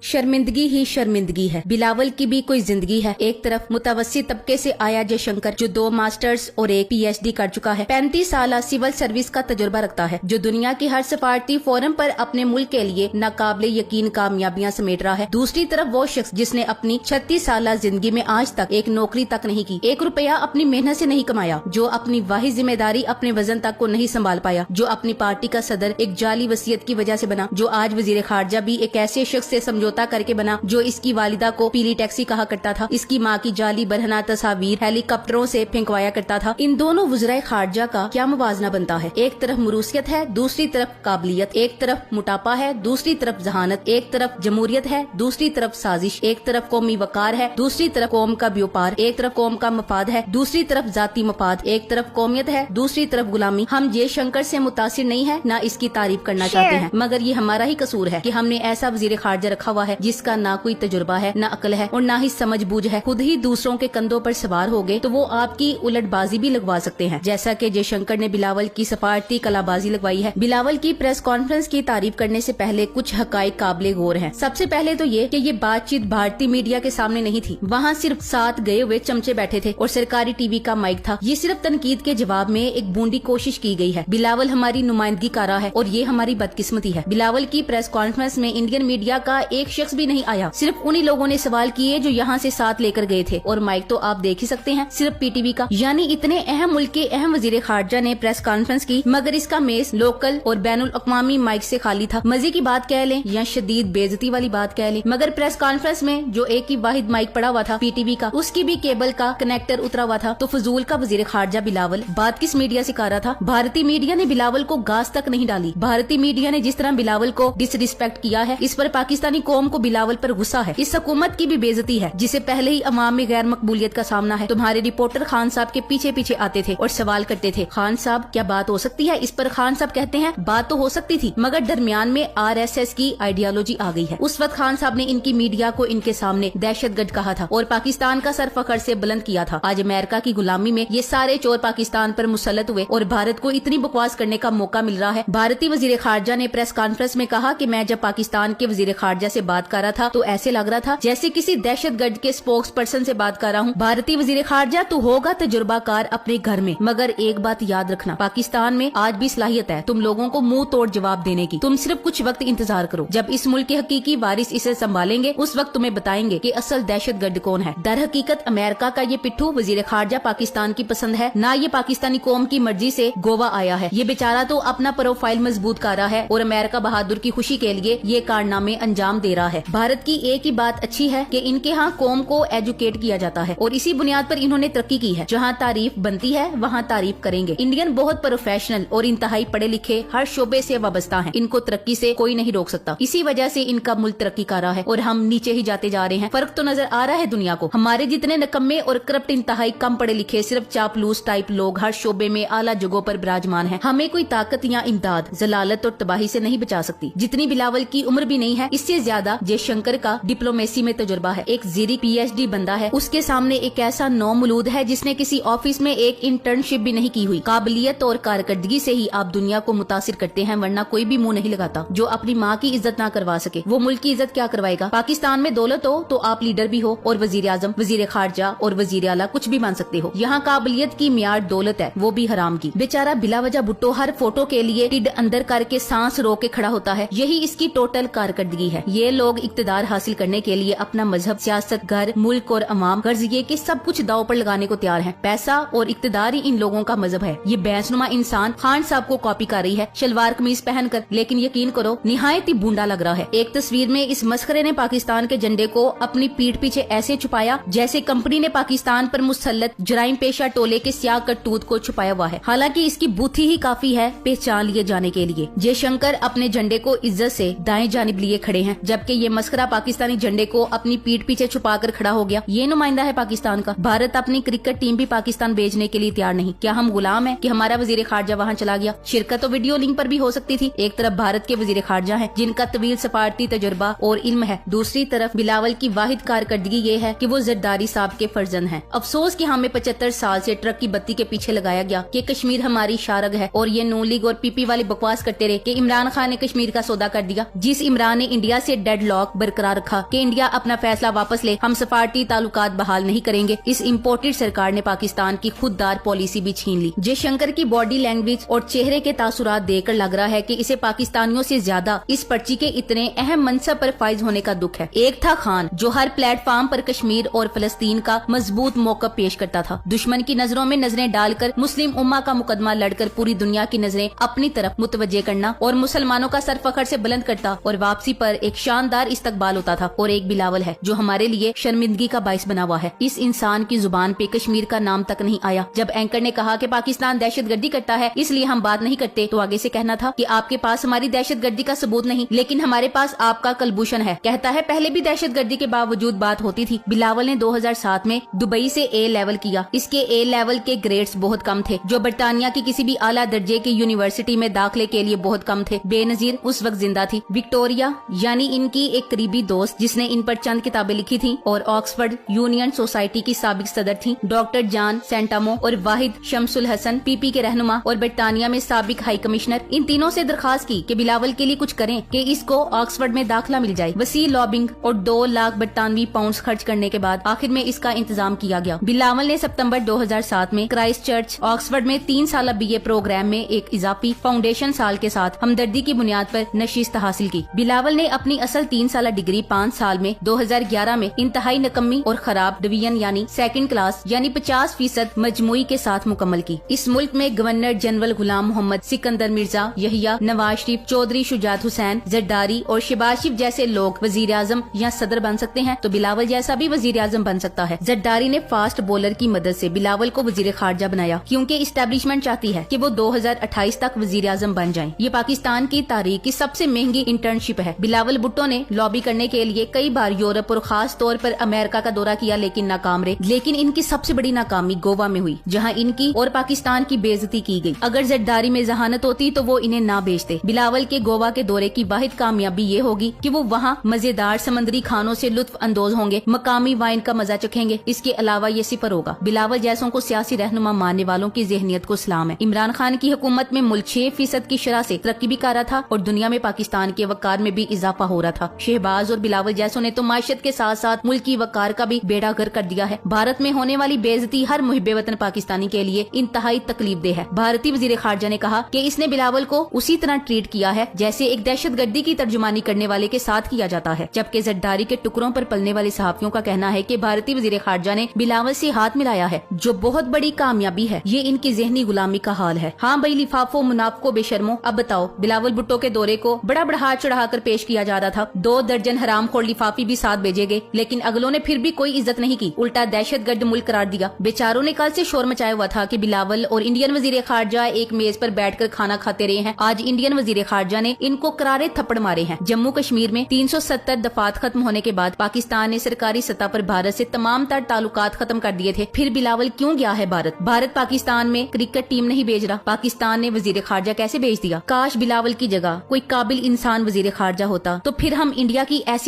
शर्मिंदगी ही शर्मिंदगी है। बिलावल की भी कोई जिंदगी है। एक तरफ मुतवस्सित तबके से आया जयशंकर, जो 2 मास्टर्स और 1 PhD कर चुका है, 35 साल सिविल सर्विस का तजुर्बा रखता है, जो दुनिया की हर सफारती फोरम पर अपने मुल्क के लिए नाकाबिले यकीन कामयाबियां समेट रहा है। दूसरी तरफ वो शख्स जिसने अपनी 36 साल जिंदगी में आज तक एक नौकरी तक नहीं की, 1 रुपया अपनी मेहनत से नहीं कमाया, जो अपनी वाहिद जिम्मेदारी अपने वजन तक को नहीं संभाल पाया, जो अपनी पार्टी का सदर एक जाली वसीयत की वजह से बना, जो आज वजीर खारजा भी एक ऐसे शख्स से समझौता करके बना जो इसकी वालिदा को पीली टैक्सी कहा करता था, इसकी माँ की जाली बरहना तस्वीर हेलीकॉप्टरों से फेंकवाया करता था। इन दोनों वज़राए खारजा का क्या मुवाजना बनता है? एक तरफ मरूसियत है, दूसरी तरफ काबिलियत, एक तरफ मोटापा है, दूसरी तरफ जहानत, एक तरफ जमहूरियत है, दूसरी तरफ साजिश, एक तरफ कौमी वकार है, दूसरी तरफ कौम का व्यापार, एक तरफ कौम का मफाद है, दूसरी तरफ जाती मफाद, एक तरफ कौमियत है, दूसरी तरफ गुलामी। हम जयशंकर से मुतासिर नहीं है, न इसकी तारीफ करना चाहते हैं, मगर ये हमारा ही कसूर है कि हमने ऐसा वजीर खारजा रखा हुआ है जिसका ना कोई तजुर्बा है, ना अकल है और ना ही समझ बूझ है। खुद ही दूसरों के कंधों पर सवार हो गए तो वो आपकी उलटबाजी भी लगवा सकते हैं, जैसा कि जयशंकर ने बिलावल की सफारती कलाबाजी लगवाई है। बिलावल की प्रेस कॉन्फ्रेंस की तारीफ करने से पहले कुछ हकाइक काबिले गौर हैं। सबसे पहले तो ये कि ये बातचीत भारतीय मीडिया के सामने नहीं थी, वहाँ सिर्फ 7 गए हुए चमचे बैठे थे और सरकारी टीवी का माइक था। ये सिर्फ तनकीद के जवाब में एक बूंदी कोशिश की गई है। बिलावल हमारी नुमाइंदगी कर रहा है और ये हमारी बदकिस्मती है। बिलावल की प्रेस कॉन्फ्रेंस में इंडियन मीडिया का एक शख्स भी नहीं आया, सिर्फ उन्हीं लोगों ने सवाल किए जो यहाँ से साथ लेकर गए थे, और माइक तो आप देख ही सकते हैं, सिर्फ PTV का। यानी इतने अहम मुल्क के अहम वजीर खारजा ने प्रेस कॉन्फ्रेंस की, मगर इसका मेज लोकल और बैनुल अक़वामी माइक से खाली था। मजे की बात कह लें या शदीद बेइज्जती वाली बात कह लें, मगर प्रेस कॉन्फ्रेंस में जो एक ही वाहिद माइक पड़ा हुआ था PTV का, उसकी भी केबल का कनेक्टर उतरा हुआ था। तो फजूल का वजीर खारजा बिलावल बात किस मीडिया से कर रहा था? भारतीय मीडिया ने बिलावल को गाज तक नहीं डाली। भारतीय मीडिया ने जिस तरह बिलावल को डिसरिस्पेक्ट किया है, इस पर पाकिस्तानी कौम को बिलावल पर गुस्सा है। इस हुकूमत की भी बेइज्जती है जिसे पहले ही अवाम में गैर मकबूलियत का सामना है। तुम्हारे रिपोर्टर खान साहब के पीछे पीछे आते थे और सवाल करते थे, खान साहब क्या बात हो सकती है? इस पर खान साहब कहते हैं बात तो हो सकती थी, मगर दरमियान में RSS की आइडियोलॉजी आ गई है। उस वक्त खान साहब ने इनकी मीडिया को इनके सामने दहशतगर्द कहा था और पाकिस्तान का सर फखर से बुलंद किया था। आज अमेरिका की गुलामी में ये सारे चोर पाकिस्तान पर मुसल्लत हुए और भारत को इतनी बकवास करने का मौका मिल रहा है। भारतीय वजीर खारजा ने प्रेस कॉन्फ्रेंस में कहा कि मैं जब पाकिस्तान के वजीर खारजा से बात कर रहा था तो ऐसे लग रहा था जैसे किसी दहशतगर्द के स्पोक्स पर्सन से बात कर रहा हूँ। भारतीय वजीर खारजा तू होगा तजुर्बाकार अपने घर में, मगर एक बात याद रखना, पाकिस्तान में आज भी सलाहियत है तुम लोगों को मुंह तोड़ जवाब देने की। तुम सिर्फ कुछ वक्त इंतजार करो, जब इस मुल्क के हकीकी वारिस इसे संभालेंगे उस वक्त तुम्हें बताएंगे कि असल दहशतगर्द कौन है। दर हकीकत अमेरिका का ये पिट्ठू वजीर खारजा पाकिस्तान की पसंद है, ना ये पाकिस्तानी कौम की मर्जी से गोवा आया है। ये बेचारा तो अपना प्रोफाइल मजबूत कर रहा है और अमेरिका बहादुर की खुशी के लिए ये कारनामे अंजाम दे रहा है। भारत की एक ही बात अच्छी है कि इनके यहाँ कौम को एजुकेट किया जाता है और इसी बुनियाद पर इन्होंने तरक्की की है। जहाँ तारीफ बनती है वहाँ तारीफ करेंगे। इंडियन बहुत प्रोफेशनल और इंतहाई पढ़े लिखे हर शोबे से वाबस्ता हैं। इनको तरक्की से कोई नहीं रोक सकता। इसी वजह से इनका मुल्क तरक्की कर रहा है और हम नीचे ही जाते जा रहे हैं। फर्क तो नजर आ रहा है दुनिया को। हमारे जितने नकम्मे और करप्ट इंतहाई कम पढ़े लिखे सिर्फ चापलूस टाइप लोग हर शोबे में आला जगहों पर विराजमान है। हमें कोई ताकत या इमदाद जलालत और तबाही से नहीं बचा सकती। जितनी बिलावल की उम्र भी नहीं है, इससे ज्यादा जयशंकर का डिप्लोमेसी में तजुर्बा है। एक जीरी PhD बंदा है, उसके सामने एक ऐसा नौमूलूद है जिसने किसी ऑफिस में एक इंटर्नशिप भी नहीं की हुई। काबिलियत और कारकर्दगी से ही आप दुनिया को मुतासिर करते हैं, वरना कोई भी मुंह नहीं लगाता। जो अपनी माँ की इज्जत ना करवा सके वो मुल्क की इज्जत क्या करवाएगा? पाकिस्तान में दौलत हो तो आप लीडर भी हो और वजीर आजम, वजीर खारजा और वजीर आला कुछ भी बन सकते हो। यहाँ काबिलियत की मियार दौलत है, वो भी हराम की। बेचारा बिलावजह भुट्टो हर फोटो के लिए टिड अंदर करके सांस रोक के खड़ा होता है। यही इसकी टोटल कारकर्दगी है। ये लोग इक्तदार हासिल करने के लिए अपना मजहब, सियासत, घर, मुल्क और अवाम, गर्ज ये कि सब कुछ दाव पर लगाने को तैयार है। पैसा और इक्तदार ही इन लोगों का मजहब है। ये भैंसनुमा इंसान खान साहब को कॉपी कर रही है शलवार कमीज पहनकर, लेकिन यकीन करो निहायत ही बूंदा लग रहा है। एक तस्वीर में इस मस्खरे ने पाकिस्तान के झंडे को अपनी पीठ पीछे ऐसे छुपाया जैसे कंपनी ने पाकिस्तान पर मुसल्लत जराइम पेशा टोले के स्याह करतूत को छुपाया हुआ है। हालांकि इसकी बुद्धि ही काफी है पहचान लिए जाने के लिए। जयशंकर अपने झंडे को इज्जत से दाएं जानिब लिए खड़े हैं, जबकि ये मस्खरा पाकिस्तानी झंडे को अपनी पीठ पीछे छुपा कर खड़ा हो गया। ये नुमाइंदा है पाकिस्तान का। भारत अपनी क्रिकेट टीम भी पाकिस्तान भेजने के लिए तैयार नहीं। क्या हम गुलाम हैं कि हमारा वजीर खारजा वहाँ चला गया? शिरकत तो वीडियो लिंक पर भी हो सकती थी। एक तरफ भारत के वजीर खारजा हैं जिनका तवील सफारती तजुर्बा और इल्म है, दूसरी तरफ बिलावल की वाहिद कारकर्दगी ये है कि वो जरदारी साहब के फर्जंद हैं। अफसोस कि हमें 75 साल से ट्रक की बत्ती के पीछे लगाया गया कि कश्मीर हमारी शारग है और ये नून लीग और PP वाली बकवास करते रहे कि इमरान खान ने कश्मीर का सौदा कर दिया। जिस इमरान ने इंडिया से डेडलॉक बरकरार रखा कि इंडिया अपना फैसला वापस ले, हम सफारती ताल्लुकात बहाल नहीं करेंगे। इस इम्पोर्टेड सरकार ने पाकिस्तान की खुददार पॉलिसी भी छीन ली। जयशंकर की बॉडी लैंग्वेज और चेहरे के तासुरात देखकर लग रहा है कि इसे पाकिस्तानियों से ज्यादा इस पर्ची के इतने अहम मनसब पर फाइज होने का दुख है। एक था खान जो हर प्लेटफॉर्म पर कश्मीर और फलस्तीन का मजबूत मौक़िफ़ पेश करता था। दुश्मन की नजरों में नजरें डालकर मुस्लिम उम्मा का मुकदमा लड़कर पूरी दुनिया की नजरें अपनी तरफ मुतवज्जे करना और मुसलमानों का सर फखर से बुलंद करता और वापसी पर एक शानदार इस्तकबाल होता था। और एक बिलावल है जो हमारे लिए शर्मिंदगी का बाइस बना हुआ है। इस इंसान की जुबान पे कश्मीर का नाम तक नहीं आया। जब एंकर ने कहा कि पाकिस्तान दहशतगर्दी करता है इसलिए हम बात नहीं करते, तो आगे से कहना था कि आपके पास हमारी दहशतगर्दी का सबूत नहीं, लेकिन हमारे पास आपका कलभूषण है। कहता है पहले भी दहशतगर्दी के बावजूद बात होती थी। बिलावल ने 2007 में दुबई से ए लेवल किया। इसके ए लेवल के ग्रेड्स बहुत कम थे, जो बरतानिया की किसी भी आला दर्जे की यूनिवर्सिटी में दाखिले के लिए बहुत कम थे। बेनजीर उस वक्त जिंदा थी। विक्टोरिया यानी इनकी एक करीबी दोस्त जिसने इन पर चंद किताबें लिखी थी और ऑक्सफोर्ड यूनियन सोसाइटी की साबिक सदर थी, डॉक्टर जान सेंटामो और वाहिद शमसुल हसन पीपी के रहनुमा और बरतानिया में साबिक हाई कमिश्नर, इन तीनों से दरखास्त की कि बिलावल के लिए कुछ करें कि इसको ऑक्सफोर्ड में दाखिला मिल जाए। वसी लॉबिंग और 2 लाख बरतानवी पाउंड खर्च करने के बाद आखिर में इसका इंतजाम किया गया। बिलावल ने सितंबर 2007 में क्राइस्ट चर्च ऑक्सफोर्ड में 3 साल बीए प्रोग्राम में एक इजाफी फाउंडेशन साल के साथ हमदर्दी की बुनियाद पर नशिस्त हासिल की। बिलावल ने अपनी असल 3 साल डिग्री 5 साल में 2011 में इंतहाई नकम्मी और खराब डिवीजन यानी सेकंड क्लास यानी 50% मजमुई के साथ मुकम्मल की। इस मुल्क में गवर्नर जनरल गुलाम मोहम्मद, सिकंदर मिर्जा, यहिया, नवाज शरीफ, चौधरी शुजात हुसैन, जरदारी और शहबाज शरीफ जैसे लोग वजीर आजम या सदर बन सकते हैं, तो बिलावल जैसा भी वजीर आजम बन सकता है। जरदारी ने फास्ट बॉलर की मदद से बिलावल को वजीर खारजा बनाया, क्योंकि इस्टेब्लिशमेंट चाहती है कि वो 2028 तक वजीर आजम बन जाएं। ये पाकिस्तान की तारीख की सबसे महंगी इंटर्नशिप है। बिलावल भुट्टो ने लॉबी करने के लिए कई बार यूरोप और खास तौर पर अमेरिका का दौरा किया, लेकिन नाकाम रहे। लेकिन इनकी सबसे बड़ी नाकामी गोवा में हुई, जहाँ इनकी और पाकिस्तान की बेइज्जती की गई। अगर जरदारी में जहानत होती तो वो इन्हें ना बेचते। बिलावल के गोवा के दौरे की वाहिद कामयाबी ये होगी कि वो वहाँ मजेदार समंदरी खानों से लुत्फ अंदोज होंगे, मकामी वाइन का मजा चखेंगे। इसके अलावा ये सिफर होगा। बिलावल जैसों को सियासी रहनुमा मानने वालों की ज़हनियत को सलाम है। इमरान खान की हुकूमत में मुल्क 6% की शरह से तरक्की भी कर रहा था और दुनिया में पाकिस्तान के वकार में भी इजाफा हो रहा था। शहबाज और बिलावल जैसों ने तो माशत के साथ साथ मुल्क की वकार का भी बेड़ा गर्क कर दिया है। भारत में होने वाली बेइज्जती हर मुहिब्बे वतन पाकिस्तानी के लिए इंतहाई तकलीफदेह है। भारतीय वजीर खारजा ने कहा कि इसने बिलावल को उसी तरह ट्रीट किया है जैसे एक दहशतगर्दी की तर्जुमानी करने वाले के साथ किया जाता है। जबकि जरदारी के टुकड़ों पर पलने वाले सहाफियों का कहना है कि भारतीय वजीर खारजा ने बिलावल से हाथ मिलाया है, जो बहुत बड़ी कामयाबी है। ये इनकी जहनी गुलामी का हाल है। हाँ भाई लिफाफो मुनाफको बेशर्मो, अब बताओ बिलावल भुट्टो के दौरे को बड़ा बढ़ा चढ़ाकर पेश किया जा रहा था। 2 दर्जन हरामखोर लिफाफी भी साथ भेजे गए, लेकिन अगलों ने फिर भी कोई इज्जत नहीं की, उल्टा दहशतगर्द मुल्क करार दिया। बेचारों ने कल से शोर मचाया हुआ था कि बिलावल और इंडियन वजीर खारजा एक मेज पर बैठकर खाना खाते रहे हैं। आज इंडियन वजीर खारजा ने इनको करारे थप्पड़ मारे हैं। जम्मू कश्मीर में 370 दफात खत्म होने के बाद पाकिस्तान ने सरकारी सतह पर भारत से तमाम तर ताल्लुकात खत्म कर दिए थे। फिर बिलावल क्यों गया है भारत? भारत पाकिस्तान में क्रिकेट टीम नहीं भेज रहा, पाकिस्तान ने वजीर खारजा कैसे भेज दिया? काश बिलावल की जगह कोई काबिल इंसान वजीर खारजा होता तो फिर हम इंडिया की ऐसी